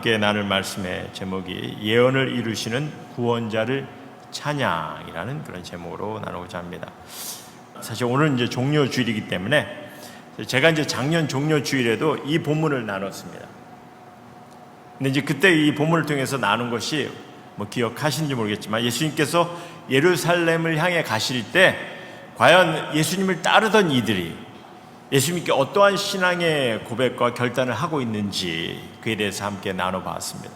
함께 나눌 말씀의 제목이 예언을 이루시는 구원자를 찬양이라는 그런 제목으로 나누고자 합니다. 사실 오늘 이제 종료 주일이기 때문에 제가 이제 작년 종료 주일에도 이 본문을 나눴습니다. 근데 이제 그때 이 본문을 통해서 나눈 것이 뭐 기억하시는지 모르겠지만 예수님께서 예루살렘을 향해 가실 때 과연 예수님을 따르던 이들이 예수님께 어떠한 신앙의 고백과 결단을 하고 있는지 그에 대해서 함께 나눠봤습니다.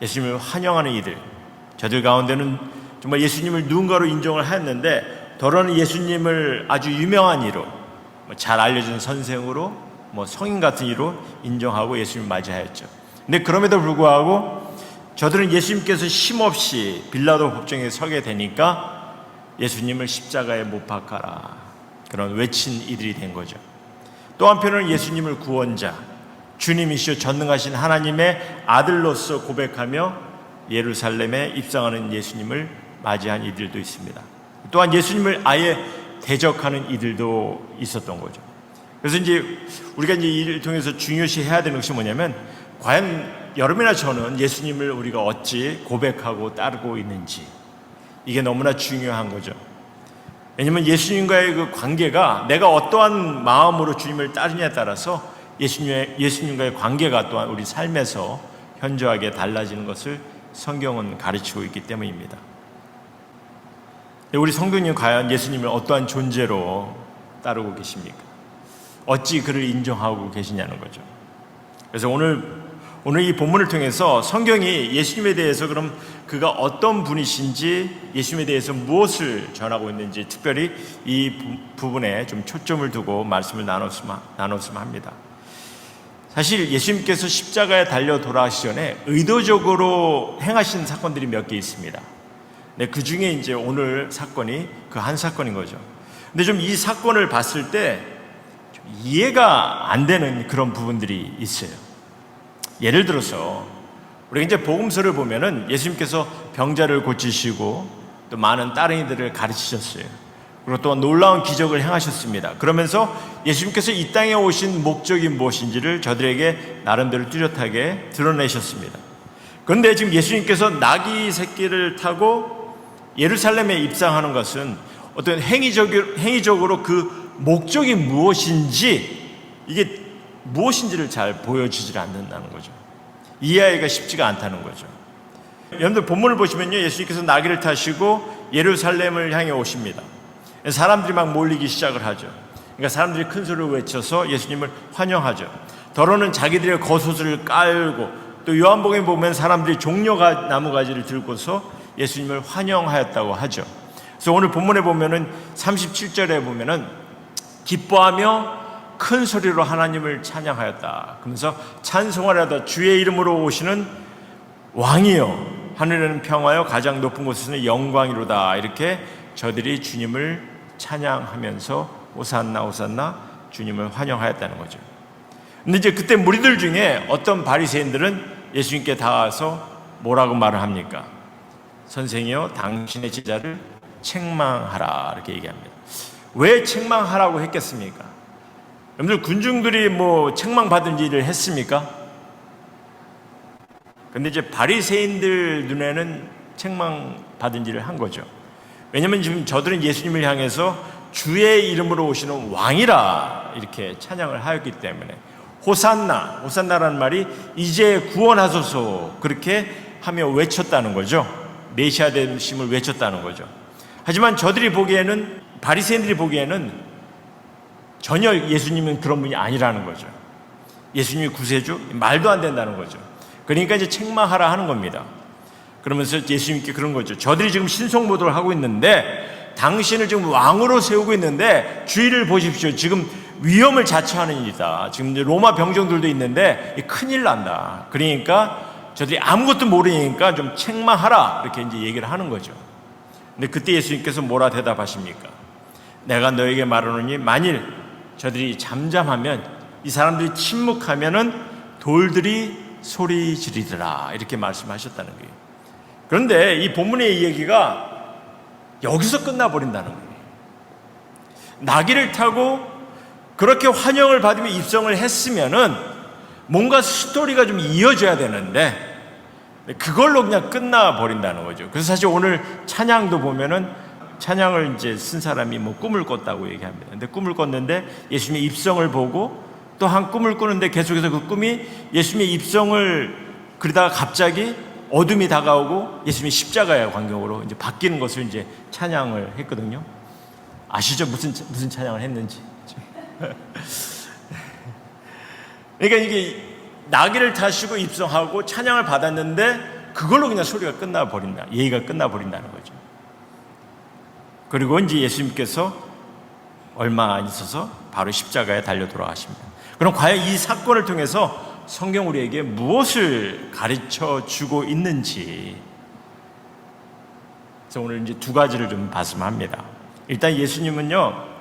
예수님을 환영하는 이들, 저들 가운데는 정말 예수님을 누군가로 인정을 했는데 더러는 예수님을 아주 유명한 이로, 잘 알려진 선생으로, 성인 같은 이로 인정하고 예수님을 맞이하였죠. 근데 그럼에도 불구하고 저들은 예수님께서 쉼없이 빌라도 법정에 서게 되니까 예수님을 십자가에 못 박아라, 그런 외친 이들이 된 거죠. 또 한편으로는 예수님을 구원자, 주님이시여 전능하신 하나님의 아들로서 고백하며 예루살렘에 입성하는 예수님을 맞이한 이들도 있습니다. 또한 예수님을 아예 대적하는 이들도 있었던 거죠. 그래서 이제 우리가 이제 이를 통해서 중요시해야 되는 것이 뭐냐면, 과연 여러분이나 저는 예수님을 우리가 어찌 고백하고 따르고 있는지, 이게 너무나 중요한 거죠. 왜냐하면 예수님과의 그 관계가 내가 어떠한 마음으로 주님을 따르냐에 따라서 예수님과의 관계가 또한 우리 삶에서 현저하게 달라지는 것을 성경은 가르치고 있기 때문입니다. 우리 성도님 과연 예수님을 어떠한 존재로 따르고 계십니까? 어찌 그를 인정하고 계시냐는 거죠. 그래서 오늘 이 본문을 통해서 성경이 예수님에 대해서 그럼 그가 어떤 분이신지, 예수님에 대해서 무엇을 전하고 있는지 특별히 이 부분에 좀 초점을 두고 말씀을 나눴으면 합니다. 사실 예수님께서 십자가에 달려 돌아가시기 전에 의도적으로 행하신 사건들이 몇 개 있습니다. 네, 그 중에 이제 오늘 사건이 그 한 사건인 거죠. 근데 좀 이 사건을 봤을 때 좀 이해가 안 되는 그런 부분들이 있어요. 예를 들어서 우리가 이제 복음서를 보면은 예수님께서 병자를 고치시고 또 많은 따릉이들을 가르치셨어요. 그리고 또 놀라운 기적을 행하셨습니다. 그러면서 예수님께서 이 땅에 오신 목적이 무엇인지를 저들에게 나름대로 뚜렷하게 드러내셨습니다. 그런데 지금 예수님께서 나귀 새끼를 타고 예루살렘에 입성하는 것은 어떤 행위적으로 그 목적이 무엇인지, 이게 무엇인지를 잘 보여주질 않는다는 거죠. 이해하기가 쉽지가 않다는 거죠. 여러분들 본문을 보시면요, 예수님께서 나귀를 타시고 예루살렘을 향해 오십니다. 사람들이 막 몰리기 시작을 하죠. 그러니까 사람들이 큰 소리로 외쳐서 예수님을 환영하죠. 더러는 자기들의 겉옷을 깔고, 또 요한복음에 보면 사람들이 종려가 나무가지를 들고서 예수님을 환영하였다고 하죠. 그래서 오늘 본문에 보면은 37절에 보면은 기뻐하며 큰 소리로 하나님을 찬양하였다. 그러면서 찬송하려다 주의 이름으로 오시는 왕이여 하늘에는 평화여 가장 높은 곳에서는 영광이로다. 이렇게 저들이 주님을 찬양하면서 호산나 호산나 주님을 환영하였다는 거죠. 근데 이제 그때 무리들 중에 어떤 바리새인들은 예수님께 다가와서 뭐라고 말을 합니까? 선생이여 당신의 제자를 책망하라, 이렇게 얘기합니다. 왜 책망하라고 했겠습니까? 여러분들 군중들이 책망받은 일을 했습니까? 근데 이제 바리새인들 눈에는 책망받은 일을 한 거죠. 왜냐하면 지금 저들은 예수님을 향해서 주의 이름으로 오시는 왕이라 이렇게 찬양을 하였기 때문에, 호산나라는 말이 이제 구원하소서 그렇게 하며 외쳤다는 거죠. 메시아 되심을 외쳤다는 거죠. 하지만 저들이 보기에는, 바리새인들이 보기에는 전혀 예수님은 그런 분이 아니라는 거죠. 예수님이 구세주? 말도 안 된다는 거죠. 그러니까 이제 책망하라 하는 겁니다. 그러면서 예수님께 그런 거죠. 저들이 지금 신성모독을 하고 있는데, 당신을 지금 왕으로 세우고 있는데 주의를 보십시오. 지금 위험을 자처하는 일이다. 지금 이제 로마 병정들도 있는데 큰일 난다. 그러니까 저들이 아무것도 모르니까 좀 책망하라, 이렇게 이제 얘기를 하는 거죠. 근데 그때 예수님께서 뭐라 대답하십니까? 내가 너에게 말하노니 만일 저들이 잠잠하면, 이 사람들이 침묵하면은 돌들이 소리 지르리라, 이렇게 말씀하셨다는 거예요. 그런데 이 본문의 이 얘기가 여기서 끝나버린다는 거예요. 나귀를 타고 그렇게 환영을 받으며 입성을 했으면은 뭔가 스토리가 좀 이어져야 되는데 그걸로 그냥 끝나버린다는 거죠. 그래서 사실 오늘 찬양도 보면은 찬양을 이제 쓴 사람이 뭐 꿈을 꿨다고 얘기합니다. 근데 꿈을 꿨는데 예수님의 입성을 보고 또 한 꿈을 꾸는데 계속해서 그 꿈이 예수님의 입성을 그러다가 갑자기 어둠이 다가오고 예수님이 십자가의 광경으로 이제 바뀌는 것을 이제 찬양을 했거든요. 아시죠? 무슨 찬양을 했는지. 그러니까 이게 나귀를 타시고 입성하고 찬양을 받았는데 그걸로 그냥 소리가 끝나버린다. 예의가 끝나버린다는 거죠. 그리고 이제 예수님께서 얼마 안 있어서 바로 십자가에 달려 돌아가십니다. 그럼 과연 이 사건을 통해서 성경 우리에게 무엇을 가르쳐 주고 있는지, 그래서 오늘 이제 두 가지를 좀 봤으면 합니다. 일단 예수님은요,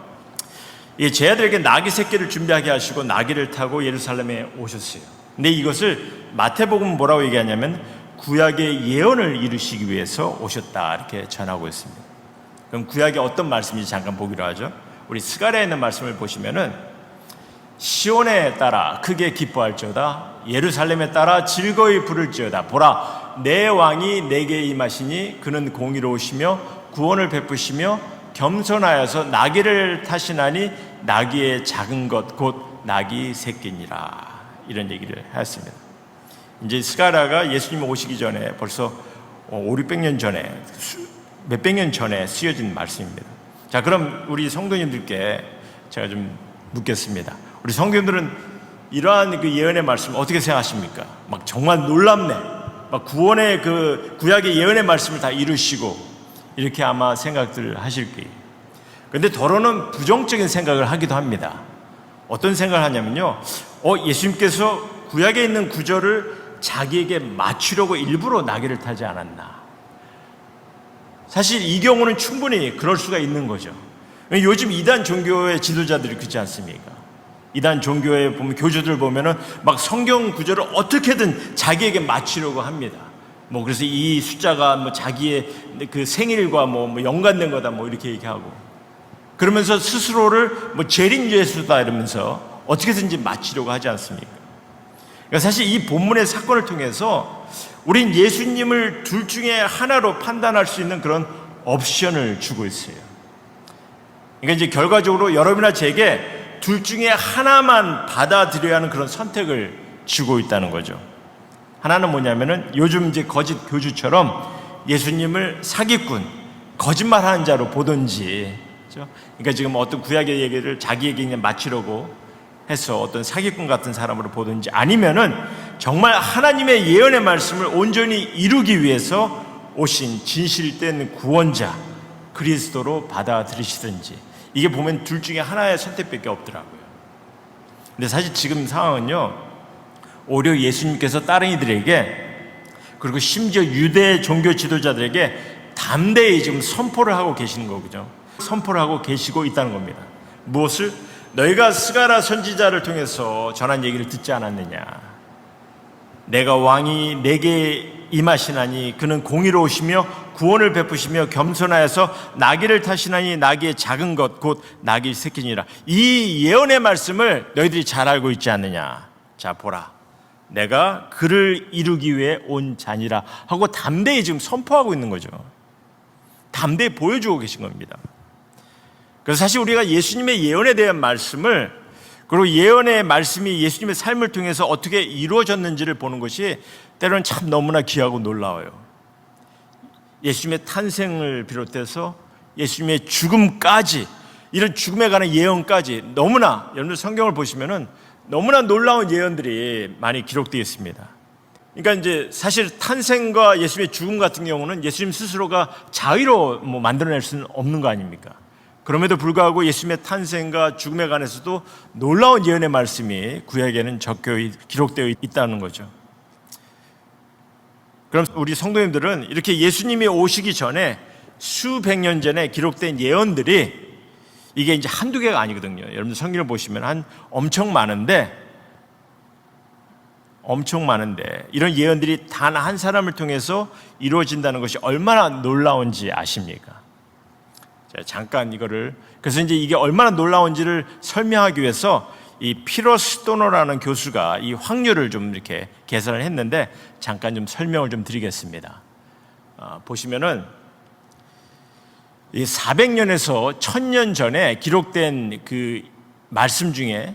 제 아들에게 나귀 새끼를 준비하게 하시고 나귀를 타고 예루살렘에 오셨어요. 근데 이것을 마태복음은 뭐라고 얘기하냐면 구약의 예언을 이루시기 위해서 오셨다 이렇게 전하고 있습니다. 그럼 구약에 어떤 말씀인지 잠깐 보기로 하죠. 우리 스가랴에 있는 말씀을 보시면은 시온에 따라 크게 기뻐할지어다 예루살렘에 따라 즐거이 부를지어다 보라 내 왕이 내게 임하시니 그는 공의로우시며 구원을 베푸시며 겸손하여서 나귀를 타시나니 나귀의 작은 것 곧 나귀 새끼니라 이런 얘기를 하였습니다. 이제 스가랴가 예수님 오시기 전에 벌써 500-600년 전에 몇백 년 전에 쓰여진 말씀입니다. 자, 그럼 우리 성도님들께 제가 좀 묻겠습니다. 우리 성도님들은 이러한 그 예언의 말씀 어떻게 생각하십니까? 막 정말 놀랍네. 막 구원의 그 구약의 예언의 말씀을 다 이루시고 이렇게 아마 생각들을 하실 거예요. 그런데 더러는 부정적인 생각을 하기도 합니다. 어떤 생각을 하냐면요. 예수님께서 구약에 있는 구절을 자기에게 맞추려고 일부러 나귀를 타지 않았나. 사실 이 경우는 충분히 그럴 수가 있는 거죠. 요즘 이단 종교의 지도자들이 그렇지 않습니까? 이단 종교에 보면 교주들 보면은 막 성경 구절을 어떻게든 자기에게 맞추려고 합니다. 뭐 그래서 이 숫자가 뭐 자기의 그 생일과 뭐 연관된 거다 뭐 이렇게 얘기하고 그러면서 스스로를 뭐 재림 예수다 이러면서 어떻게든지 맞추려고 하지 않습니까? 그러니까 사실 이 본문의 사건을 통해서 우린 예수님을 둘 중에 하나로 판단할 수 있는 그런 옵션을 주고 있어요. 그러니까 이제 결과적으로 여러분이나 제게 둘 중에 하나만 받아들여야 하는 그런 선택을 주고 있다는 거죠. 하나는 뭐냐면은 요즘 이제 거짓 교주처럼 예수님을 사기꾼, 거짓말하는 자로 보든지, 그렇죠? 그러니까 지금 어떤 구약의 얘기를 자기에게 그냥 맞추려고 해서 어떤 사기꾼 같은 사람으로 보든지, 아니면은 정말 하나님의 예언의 말씀을 온전히 이루기 위해서 오신 진실된 구원자 그리스도로 받아들이시든지. 이게 보면 둘 중에 하나의 선택밖에 없더라고요. 근데 사실 지금 상황은요, 오히려 예수님께서 따릉이들에게 그리고 심지어 유대 종교 지도자들에게 담대히 지금 선포를 하고 계시는 거죠. 선포를 하고 계시고 있다는 겁니다. 무엇을? 너희가 스가랴 선지자를 통해서 전한 얘기를 듣지 않았느냐. 내가 왕이 내게 임하시나니 그는 공의로우시며 구원을 베푸시며 겸손하여서 나귀를 타시나니 나귀의 작은 것 곧 나귀 새끼니라. 이 예언의 말씀을 너희들이 잘 알고 있지 않느냐. 자, 보라, 내가 그를 이루기 위해 온 자니라 하고 담대히 지금 선포하고 있는 거죠. 담대히 보여주고 계신 겁니다. 그래서 사실 우리가 예수님의 예언에 대한 말씀을, 그리고 예언의 말씀이 예수님의 삶을 통해서 어떻게 이루어졌는지를 보는 것이 때로는 참 너무나 귀하고 놀라워요. 예수님의 탄생을 비롯해서 예수님의 죽음까지, 이런 죽음에 관한 예언까지 너무나, 여러분들 성경을 보시면은 너무나 놀라운 예언들이 많이 기록되어 있습니다. 그러니까 이제 사실 탄생과 예수님의 죽음 같은 경우는 예수님 스스로가 자의로 만들어낼 수는 없는 거 아닙니까? 그럼에도 불구하고 예수님의 탄생과 죽음에 관해서도 놀라운 예언의 말씀이 구약에는 적혀 기록되어 있다는 거죠. 그럼 우리 성도님들은 이렇게 예수님이 오시기 전에 수백 년 전에 기록된 예언들이 이게 이제 한두 개가 아니거든요. 여러분 성경을 보시면 엄청 많은데 이런 예언들이 단 한 사람을 통해서 이루어진다는 것이 얼마나 놀라운지 아십니까? 자, 잠깐 이거를, 그래서 이제 이게 얼마나 놀라운지를 설명하기 위해서 이 피로스토노라는 교수가 이 확률을 좀 이렇게 계산을 했는데 잠깐 좀 설명을 좀 드리겠습니다. 보시면은 이 400년에서 1000년 전에 기록된 그 말씀 중에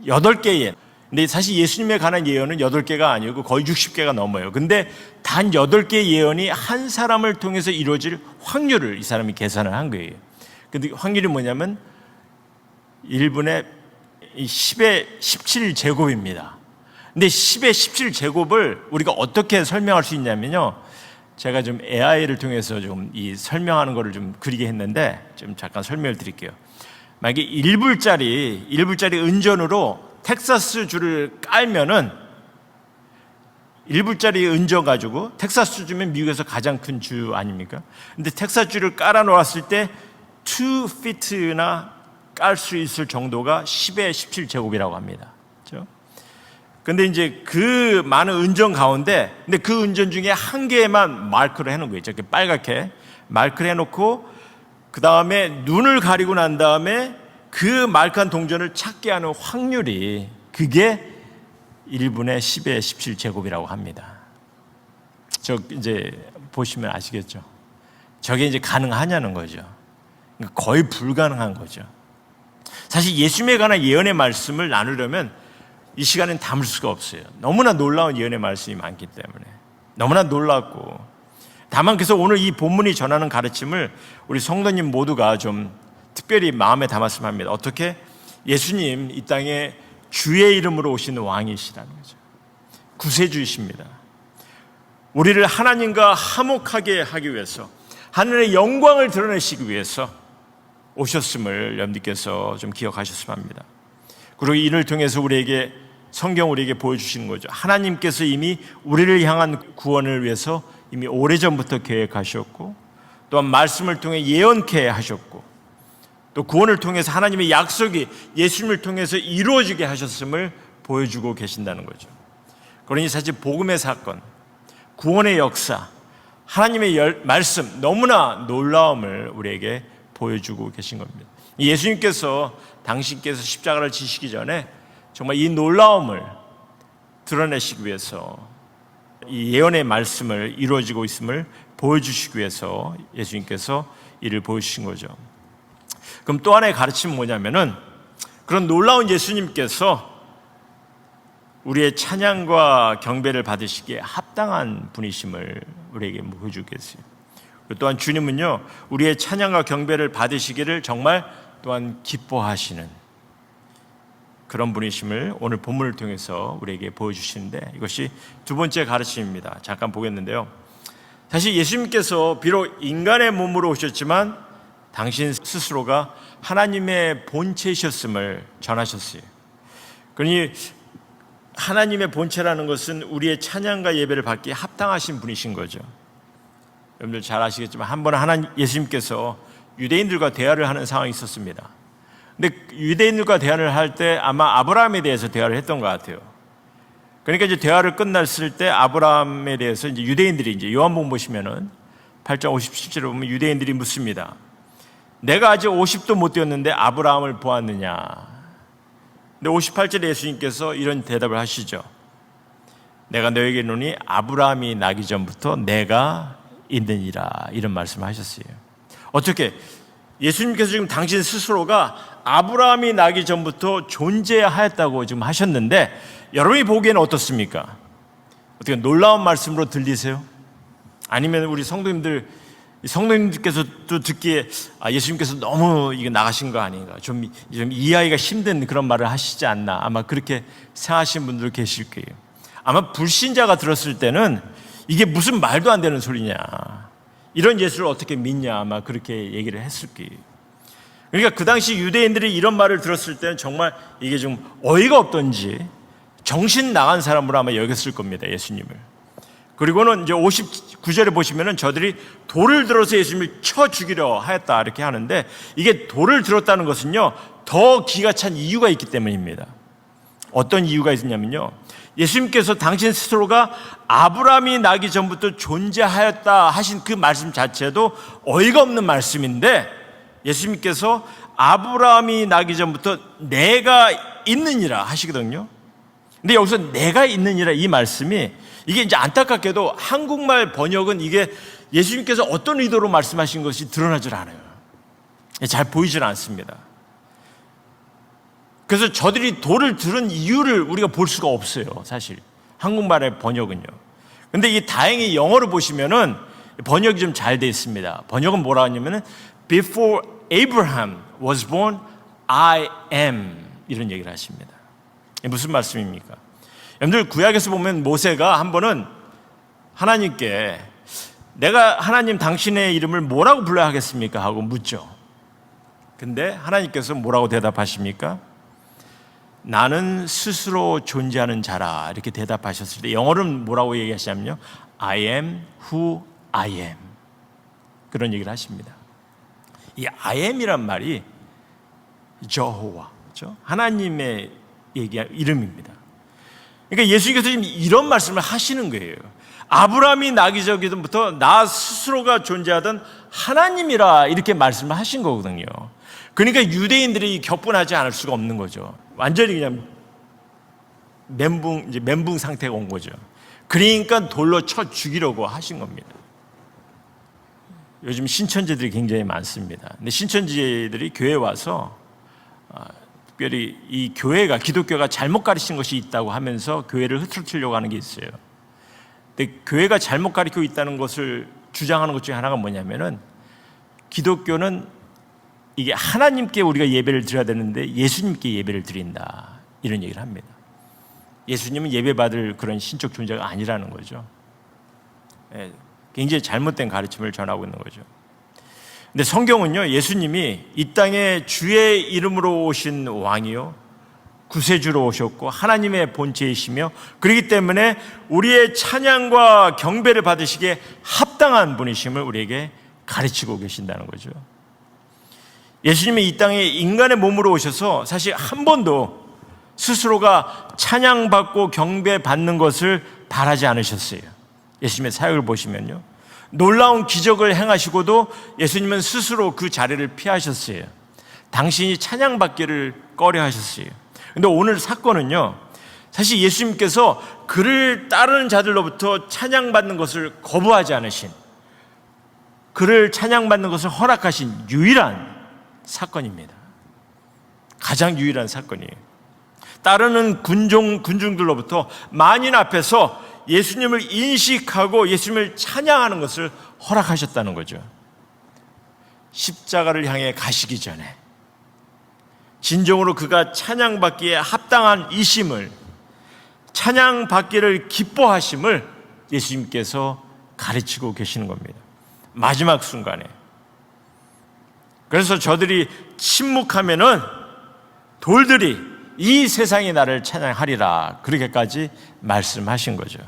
8개의, 근데 사실 예수님에 관한 예언은 8개가 아니고 거의 60개가 넘어요. 근데 단 8개의 예언이 한 사람을 통해서 이루어질 확률을 이 사람이 계산을 한 거예요. 근데 확률이 뭐냐면 1분의 10의 17제곱입니다. 근데 10의 17제곱을 우리가 어떻게 설명할 수 있냐면요. 제가 좀 AI를 통해서 좀 이 설명하는 거를 좀 그리게 했는데 좀 잠깐 설명을 드릴게요. 만약에 1불짜리 은전으로 텍사스 주를 깔면은 1불짜리 은전 가지고 텍사스 주면 미국에서 가장 큰 주 아닙니까? 근데 텍사스 주를 깔아 놓았을 때 2피트나 깔 수 있을 정도가 10의 17제곱이라고 합니다. 그렇죠? 근데 이제 그 많은 은전 가운데, 근데 그 은전 중에 한 개만 마크를 해놓은 거예요. 이렇게 빨갛게 마크를 해놓고, 그 다음에 눈을 가리고 난 다음에 그 마크한 동전을 찾게 하는 확률이 그게 1분의 10의 17제곱이라고 합니다. 저 이제 보시면 아시겠죠? 저게 이제 가능하냐는 거죠. 거의 불가능한 거죠. 사실 예수님에 관한 예언의 말씀을 나누려면 이 시간엔 담을 수가 없어요. 너무나 놀라운 예언의 말씀이 많기 때문에 너무나 놀랍고, 다만 그래서 오늘 이 본문이 전하는 가르침을 우리 성도님 모두가 좀 특별히 마음에 담았으면 합니다. 어떻게? 예수님 이 땅에 주의 이름으로 오시는 왕이시라는 거죠. 구세주이십니다. 우리를 하나님과 화목하게 하기 위해서, 하늘의 영광을 드러내시기 위해서 오셨음을 여러분들께서 좀 기억하셨으면 합니다. 그리고 이를 통해서 우리에게, 성경 우리에게 보여주시는 거죠. 하나님께서 이미 우리를 향한 구원을 위해서 이미 오래전부터 계획하셨고, 또한 말씀을 통해 예언케 하셨고, 또 구원을 통해서 하나님의 약속이 예수님을 통해서 이루어지게 하셨음을 보여주고 계신다는 거죠. 그러니 사실 복음의 사건, 구원의 역사, 하나님의 말씀, 너무나 놀라움을 우리에게 보여주고 계신 겁니다. 예수님께서 당신께서 십자가를 지시기 전에 정말 이 놀라움을 드러내시기 위해서 이 예언의 말씀을 이루어지고 있음을 보여주시기 위해서 예수님께서 이를 보여주신 거죠. 그럼 또 하나의 가르침은 뭐냐면은, 그런 놀라운 예수님께서 우리의 찬양과 경배를 받으시기에 합당한 분이심을 우리에게 보여주고 계세요. 또한 주님은요, 우리의 찬양과 경배를 받으시기를 정말 또한 기뻐하시는 그런 분이심을 오늘 본문을 통해서 우리에게 보여주시는데, 이것이 두 번째 가르침입니다. 잠깐 보겠는데요. 사실 예수님께서 비록 인간의 몸으로 오셨지만 당신 스스로가 하나님의 본체이셨음을 전하셨어요. 그러니 하나님의 본체라는 것은 우리의 찬양과 예배를 받기에 합당하신 분이신 거죠. 여러분들 잘 아시겠지만 한 번은 예수님께서 유대인들과 대화를 하는 상황이 있었습니다. 근데 유대인들과 대화를 할 때 아마 아브라함에 대해서 대화를 했던 것 같아요. 그러니까 이제 대화를 끝났을 때 아브라함에 대해서 이제 유대인들이, 이제 요한복음 보시면은 8장 57절에 보면 유대인들이 묻습니다. 내가 아직 50도 못 되었는데 아브라함을 보았느냐? 근데 58절에 예수님께서 이런 대답을 하시죠. 내가 너에게 이르노니 아브라함이 나기 전부터 내가 있느니라, 이런 말씀을 하셨어요. 어떻게? 예수님께서 지금 당신 스스로가 아브라함이 나기 전부터 존재하였다고 지금 하셨는데, 여러분이 보기에는 어떻습니까? 어떻게 놀라운 말씀으로 들리세요? 아니면 우리 성도님들께서도 듣기에 예수님께서 너무 이게 나가신 거 아닌가, 좀 이해하기가 힘든 그런 말을 하시지 않나, 아마 그렇게 생각하시는 분들 계실 거예요. 아마 불신자가 들었을 때는 이게 무슨 말도 안 되는 소리냐, 이런 예수를 어떻게 믿냐, 아마 그렇게 얘기를 했을 거예요. 그러니까 그 당시 유대인들이 이런 말을 들었을 때는 정말 이게 좀 어이가 없던지 정신 나간 사람으로 아마 여겼을 겁니다, 예수님을. 그리고는 이제 59절에 보시면은 저들이 돌을 들어서 예수님을 쳐 죽이려 하였다, 이렇게 하는데, 이게 돌을 들었다는 것은요, 더 기가 찬 이유가 있기 때문입니다. 어떤 이유가 있냐면요, 예수님께서 당신 스스로가 아브라함이 나기 전부터 존재하였다 하신 그 말씀 자체도 어이가 없는 말씀인데, 예수님께서 아브라함이 나기 전부터 내가 있느니라 하시거든요. 근데 여기서 내가 있느니라 이 말씀이 이게 이제 안타깝게도 한국말 번역은 이게 예수님께서 어떤 의도로 말씀하신 것이 드러나질 않아요. 잘 보이질 않습니다. 그래서 저들이 도를 들은 이유를 우리가 볼 수가 없어요. 사실 한국말의 번역은요. 근데 이 다행히 영어로 보시면은 번역이 좀 잘 되어 있습니다. 번역은 뭐라 하냐면은 Before Abraham was born, I am 이런 얘기를 하십니다. 무슨 말씀입니까? 여러분들 구약에서 보면 모세가 한 번은 하나님께 내가 하나님 당신의 이름을 뭐라고 불러야 하겠습니까? 하고 묻죠. 근데 하나님께서 뭐라고 대답하십니까? 나는 스스로 존재하는 자라 이렇게 대답하셨을 때 영어로는 뭐라고 얘기하시냐면요, I am who I am 그런 얘기를 하십니다. 이 I am이란 말이 저호와, 그렇죠? 하나님의 이름입니다. 그러니까 예수님께서 지금 이런 말씀을 하시는 거예요. 아브라함이 나기 전부터 나 스스로가 존재하던 하나님이라 이렇게 말씀을 하신 거거든요. 그러니까 유대인들이 격분하지 않을 수가 없는 거죠. 완전히 그냥 멘붕 상태가 온 거죠. 그러니까 돌로 쳐 죽이려고 하신 겁니다. 요즘 신천지들이 굉장히 많습니다. 근데 신천지들이 교회에 와서 특별히 이 교회가 기독교가 잘못 가르친 것이 있다고 하면서 교회를 흐트러뜨리려고 하는 게 있어요. 근데 교회가 잘못 가르치고 있다는 것을 주장하는 것 중에 하나가 뭐냐면은 기독교는 이게 하나님께 우리가 예배를 드려야 되는데 예수님께 예배를 드린다 이런 얘기를 합니다. 예수님은 예배받을 그런 신적 존재가 아니라는 거죠. 굉장히 잘못된 가르침을 전하고 있는 거죠. 근데 성경은요, 예수님이 이 땅에 주의 이름으로 오신 왕이요 구세주로 오셨고 하나님의 본체이시며 그렇기 때문에 우리의 찬양과 경배를 받으시기에 합당한 분이심을 우리에게 가르치고 계신다는 거죠. 예수님이 이 땅에 인간의 몸으로 오셔서 사실 한 번도 스스로가 찬양받고 경배받는 것을 바라지 않으셨어요. 예수님의 사역을 보시면요, 놀라운 기적을 행하시고도 예수님은 스스로 그 자리를 피하셨어요. 당신이 찬양받기를 꺼려 하셨어요. 그런데 오늘 사건은요, 사실 예수님께서 그를 따르는 자들로부터 찬양받는 것을 거부하지 않으신, 그를 찬양받는 것을 허락하신 유일한 사건입니다. 가장 유일한 사건이에요. 따르는 군중들로부터 만인 앞에서 예수님을 인식하고 예수님을 찬양하는 것을 허락하셨다는 거죠. 십자가를 향해 가시기 전에 진정으로 그가 찬양받기에 합당한 이심을, 찬양받기를 기뻐하심을 예수님께서 가르치고 계시는 겁니다. 마지막 순간에. 그래서 저들이 침묵하면은 돌들이 이 세상이 나를 찬양하리라 그렇게까지 말씀하신 거죠.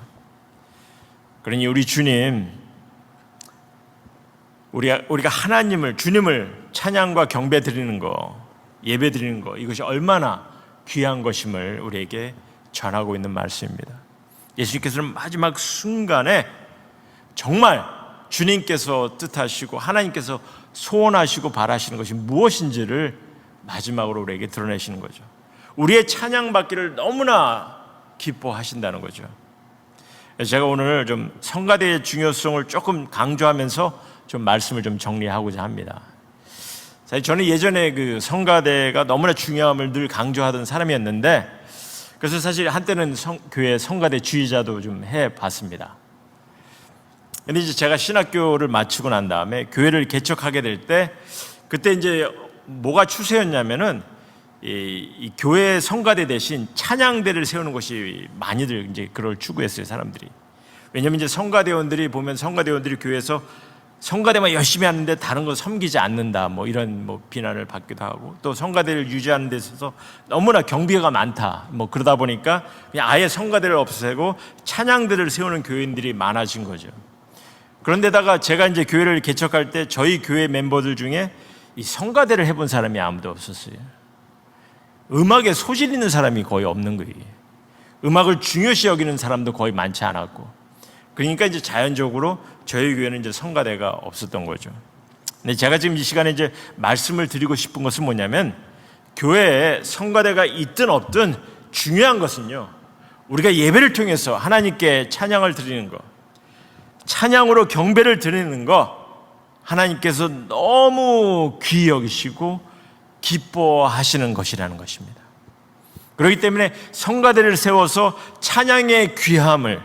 그러니 우리 주님, 우리가 하나님을, 주님을 찬양과 경배 드리는 거, 예배 드리는 거, 이것이 얼마나 귀한 것임을 우리에게 전하고 있는 말씀입니다. 예수님께서는 마지막 순간에 정말 주님께서 뜻하시고 하나님께서 소원하시고 바라시는 것이 무엇인지를 마지막으로 우리에게 드러내시는 거죠. 우리의 찬양받기를 너무나 기뻐하신다는 거죠. 제가 오늘 좀 성가대의 중요성을 조금 강조하면서 좀 말씀을 좀 정리하고자 합니다. 사실 저는 예전에 그 성가대가 너무나 중요함을 늘 강조하던 사람이었는데, 그래서 사실 한때는 교회 성가대 주의자도 좀 해봤습니다. 근데 이제 제가 신학교를 마치고 난 다음에 교회를 개척하게 될 때, 그때 이제 뭐가 추세였냐면은 이 교회 성가대 대신 찬양대를 세우는 것이 많이들 이제 그걸 추구했어요, 사람들이. 왜냐면 이제 성가대원들이 보면 성가대원들이 교회에서 성가대만 열심히 하는데 다른 거 섬기지 않는다, 뭐 이런 뭐 비난을 받기도 하고, 또 성가대를 유지하는 데 있어서 너무나 경비가 많다, 뭐 그러다 보니까 그냥 아예 성가대를 없애고 찬양대를 세우는 교인들이 많아진 거죠. 그런데다가 제가 이제 교회를 개척할 때 저희 교회 멤버들 중에 이 성가대를 해본 사람이 아무도 없었어요. 음악에 소질 있는 사람이 거의 없는 거예요. 음악을 중요시 여기는 사람도 거의 많지 않았고, 그러니까 이제 자연적으로 저희 교회는 이제 성가대가 없었던 거죠. 근데 제가 지금 이 시간에 이제 말씀을 드리고 싶은 것은 뭐냐면, 교회에 성가대가 있든 없든 중요한 것은요, 우리가 예배를 통해서 하나님께 찬양을 드리는 것, 찬양으로 경배를 드리는 것, 하나님께서 너무 귀히 여기시고 기뻐하시는 것이라는 것입니다. 그렇기 때문에 성가대를 세워서 찬양의 귀함을,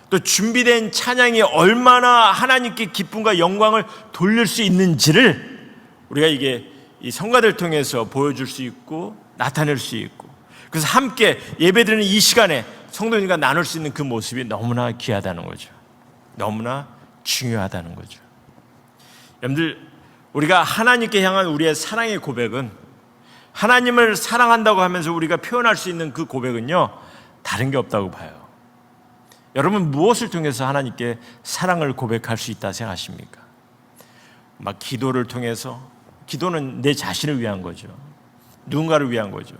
또 준비된 찬양이 얼마나 하나님께 기쁨과 영광을 돌릴 수 있는지를 우리가 이게 이 성가대를 통해서 보여줄 수 있고 나타낼 수 있고, 그래서 함께 예배드리는 이 시간에 성도님과 나눌 수 있는 그 모습이 너무나 귀하다는 거죠. 너무나 중요하다는 거죠. 여러분들, 우리가 하나님께 향한 우리의 사랑의 고백은, 하나님을 사랑한다고 하면서 우리가 표현할 수 있는 그 고백은요, 다른 게 없다고 봐요. 여러분, 무엇을 통해서 하나님께 사랑을 고백할 수 있다 생각하십니까? 막 기도를 통해서, 기도는 내 자신을 위한 거죠. 누군가를 위한 거죠.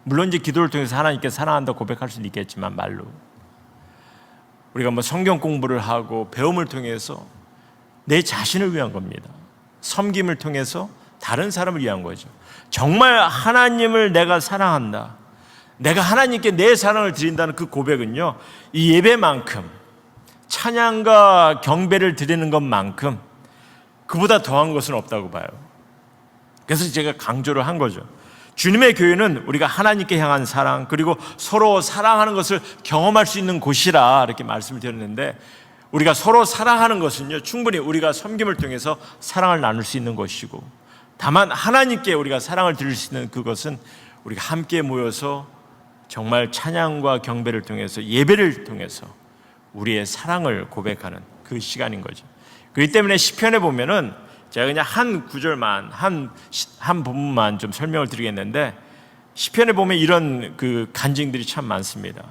물론 이제 기도를 통해서 하나님께 사랑한다 고백할 수는 있겠지만, 말로 우리가 뭐 성경 공부를 하고 배움을 통해서 내 자신을 위한 겁니다. 섬김을 통해서 다른 사람을 위한 거죠. 정말 하나님을 내가 사랑한다, 내가 하나님께 내 사랑을 드린다는 그 고백은요, 이 예배만큼, 찬양과 경배를 드리는 것만큼 그보다 더한 것은 없다고 봐요. 그래서 제가 강조를 한 거죠. 주님의 교회는 우리가 하나님께 향한 사랑, 그리고 서로 사랑하는 것을 경험할 수 있는 곳이라 이렇게 말씀을 드렸는데, 우리가 서로 사랑하는 것은요, 충분히 우리가 섬김을 통해서 사랑을 나눌 수 있는 것이고, 다만 하나님께 우리가 사랑을 드릴 수 있는 그것은 우리가 함께 모여서 정말 찬양과 경배를 통해서, 예배를 통해서 우리의 사랑을 고백하는 그 시간인 거죠. 그렇기 때문에 시편에 보면은, 제가 그냥 한 구절만, 한 부분만 좀 설명을 드리겠는데, 시편에 보면 이런 그 간증들이 참 많습니다.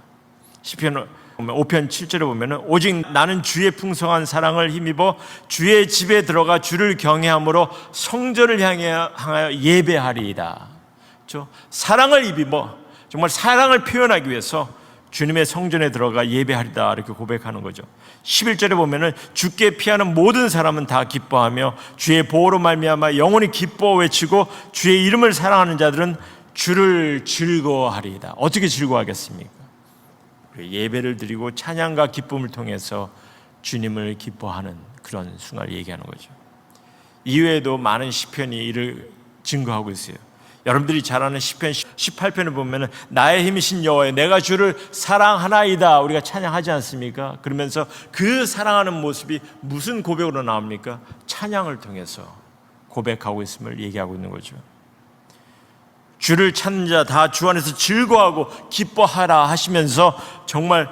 시편 5편 7절에 보면은, 오직 나는 주의 풍성한 사랑을 힘입어 주의 집에 들어가 주를 경외함으로 성전을 향하여 예배하리이다. 그렇죠? 사랑을 입어 정말 사랑을 표현하기 위해서 주님의 성전에 들어가 예배하리다, 이렇게 고백하는 거죠. 11절에 보면은, 주께 피하는 모든 사람은 다 기뻐하며 주의 보호로 말미암아 영원히 기뻐 외치고 주의 이름을 사랑하는 자들은 주를 즐거워하리이다. 어떻게 즐거워하겠습니까? 예배를 드리고 찬양과 기쁨을 통해서 주님을 기뻐하는 그런 순간을 얘기하는 거죠. 이외에도 많은 시편이 이를 증거하고 있어요. 여러분들이 잘 아는 시편 18편을 보면은, 나의 힘이신 여호와여 내가 주를 사랑하나이다, 우리가 찬양하지 않습니까? 그러면서 그 사랑하는 모습이 무슨 고백으로 나옵니까? 찬양을 통해서 고백하고 있음을 얘기하고 있는 거죠. 주를 찾는 자 다 주 안에서 즐거워하고 기뻐하라 하시면서, 정말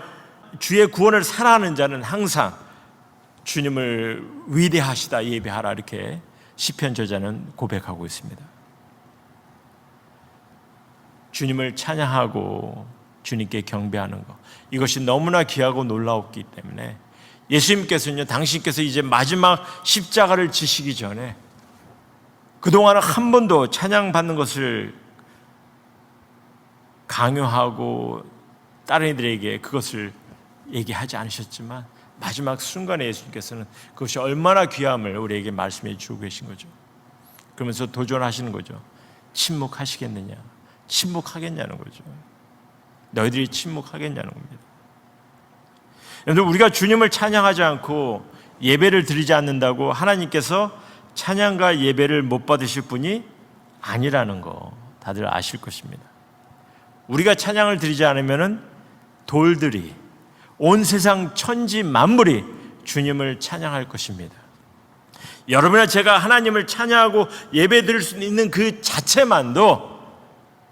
주의 구원을 사랑하는 자는 항상 주님을 위대하시다 예배하라, 이렇게 시편 저자는 고백하고 있습니다. 주님을 찬양하고 주님께 경배하는 것, 이것이 너무나 귀하고 놀라웠기 때문에 예수님께서는요, 당신께서 이제 마지막 십자가를 지시기 전에 그동안은 한 번도 찬양받는 것을 강요하고 다른 이들에게 그것을 얘기하지 않으셨지만, 마지막 순간에 예수님께서는 그것이 얼마나 귀함을 우리에게 말씀해 주고 계신 거죠. 그러면서 도전하시는 거죠. 침묵하시겠느냐, 침묵하겠냐는 거죠. 너희들이 침묵하겠냐는 겁니다. 여러분, 우리가 주님을 찬양하지 않고 예배를 드리지 않는다고 하나님께서 찬양과 예배를 못 받으실 분이 아니라는 거 다들 아실 것입니다. 우리가 찬양을 드리지 않으면은 돌들이, 온 세상 천지 만물이 주님을 찬양할 것입니다. 여러분이나 제가 하나님을 찬양하고 예배 드릴 수 있는 그 자체만도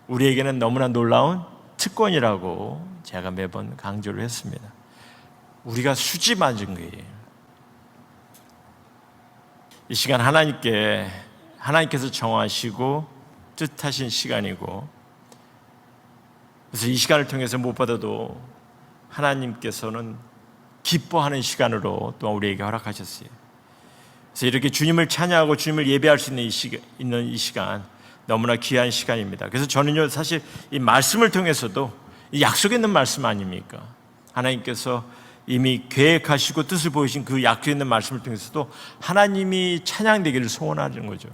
우리에게는 너무나 놀라운 특권이라고 제가 매번 강조를 했습니다. 우리가 수지 맞은 거예요. 이 시간 하나님께서 정하시고 뜻하신 시간이고, 그래서 이 시간을 통해서 못 받아도 하나님께서는 기뻐하는 시간으로 또 우리에게 허락하셨어요. 그래서 이렇게 주님을 찬양하고 주님을 예배할 수 있는 이 시간, 너무나 귀한 시간입니다. 그래서 저는요, 사실 이 말씀을 통해서도 이 약속 있는 말씀 아닙니까? 하나님께서 이미 계획하시고 뜻을 보이신 그 약속에 있는 말씀을 통해서도 하나님이 찬양되기를 소원하는 거죠.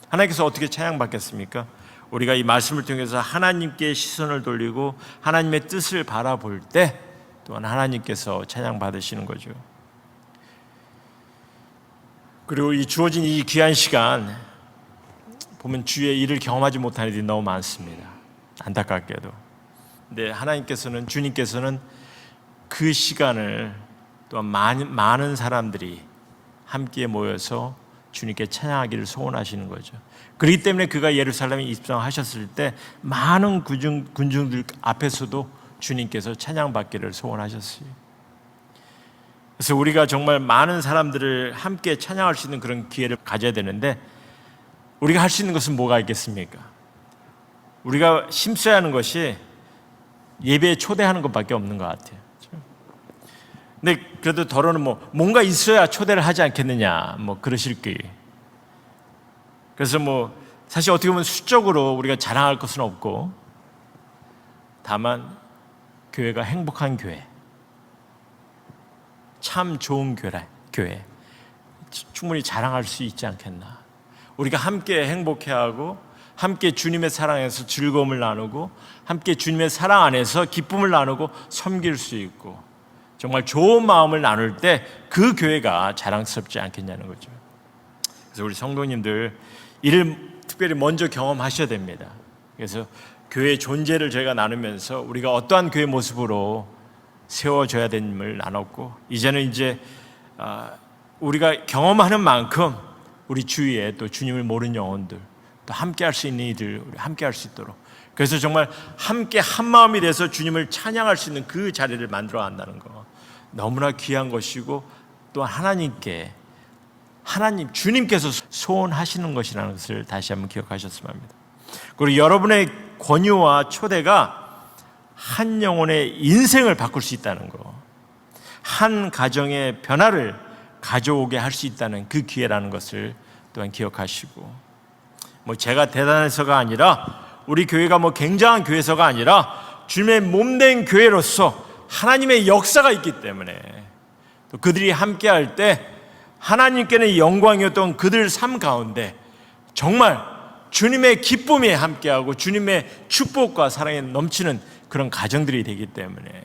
하나님께서 어떻게 찬양받겠습니까? 우리가 이 말씀을 통해서 하나님께 시선을 돌리고 하나님의 뜻을 바라볼 때 또한 하나님께서 찬양받으시는 거죠. 그리고 이 주어진 이 귀한 시간 보면 주의 일을 경험하지 못하는 일이 너무 많습니다. 안타깝게도. 근데 하나님께서는, 주님께서는 그 시간을 또한 많은 사람들이 함께 모여서 주님께 찬양하기를 소원하시는 거죠. 그렇기 때문에 그가 예루살렘에 입성하셨을 때 많은 군중들 앞에서도 주님께서 찬양받기를 소원하셨어요. 그래서 우리가 정말 많은 사람들을 함께 찬양할 수 있는 그런 기회를 가져야 되는데 우리가 할 수 있는 것은 뭐가 있겠습니까? 우리가 힘써야 하는 것이 예배에 초대하는 것밖에 없는 것 같아요. 근데 그래도 더러는 뭔가 있어야 초대를 하지 않겠느냐 그러실 거예요. 그래서 사실 어떻게 보면 수적으로 우리가 자랑할 것은 없고 다만 교회가 행복한 교회, 참 좋은 교회 충분히 자랑할 수 있지 않겠나. 우리가 함께 행복해하고 함께 주님의 사랑에서 즐거움을 나누고 함께 주님의 사랑 안에서 기쁨을 나누고 섬길 수 있고 정말 좋은 마음을 나눌 때 그 교회가 자랑스럽지 않겠냐는 거죠. 그래서 우리 성도님들 이를 특별히 먼저 경험하셔야 됩니다. 그래서 교회의 존재를 저희가 나누면서 우리가 어떠한 교회 모습으로 세워져야 되는지를 나눴고 이제는 우리가 경험하는 만큼 우리 주위에 또 주님을 모르는 영혼들 또 함께 할 수 있는 이들 우리 함께 할 수 있도록 그래서 정말 함께 한 마음이 돼서 주님을 찬양할 수 있는 그 자리를 만들어 간다는 거 너무나 귀한 것이고 또 주님께서 소원하시는 것이라는 것을 다시 한번 기억하셨으면 합니다. 그리고 여러분의 권유와 초대가 한 영혼의 인생을 바꿀 수 있다는 거, 한 가정의 변화를 가져오게 할 수 있다는 그 기회라는 것을 또한 기억하시고 제가 대단해서가 아니라 우리 교회가 굉장한 교회서가 아니라 주님의 몸된 교회로서 하나님의 역사가 있기 때문에 또 그들이 함께할 때 하나님께는 영광이었던 그들 삶 가운데 정말 주님의 기쁨이 함께하고 주님의 축복과 사랑에 넘치는 그런 가정들이 되기 때문에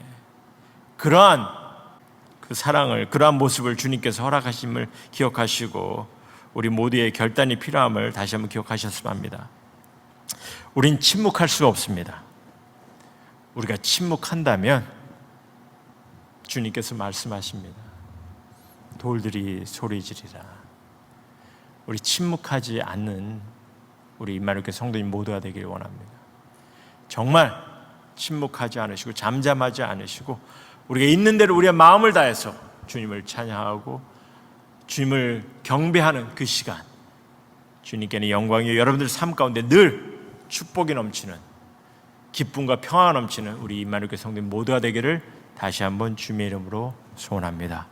그러한 그 사랑을 그러한 모습을 주님께서 허락하심을 기억하시고 우리 모두의 결단이 필요함을 다시 한번 기억하셨으면 합니다. 우린 침묵할 수가 없습니다. 우리가 침묵한다면 주님께서 말씀하십니다. 돌들이 소리 지르라. 우리 침묵하지 않는 우리 임마누엘 성도님 모두가 되기를 원합니다. 정말 침묵하지 않으시고 잠잠하지 않으시고 우리가 있는 대로 우리의 마음을 다해서 주님을 찬양하고 주님을 경배하는 그 시간 주님께는 영광이요 여러분들 삶 가운데 늘 축복이 넘치는 기쁨과 평화가 넘치는 우리 임마누엘 성도님 모두가 되기를 다시 한번 주님의 이름으로 소원합니다.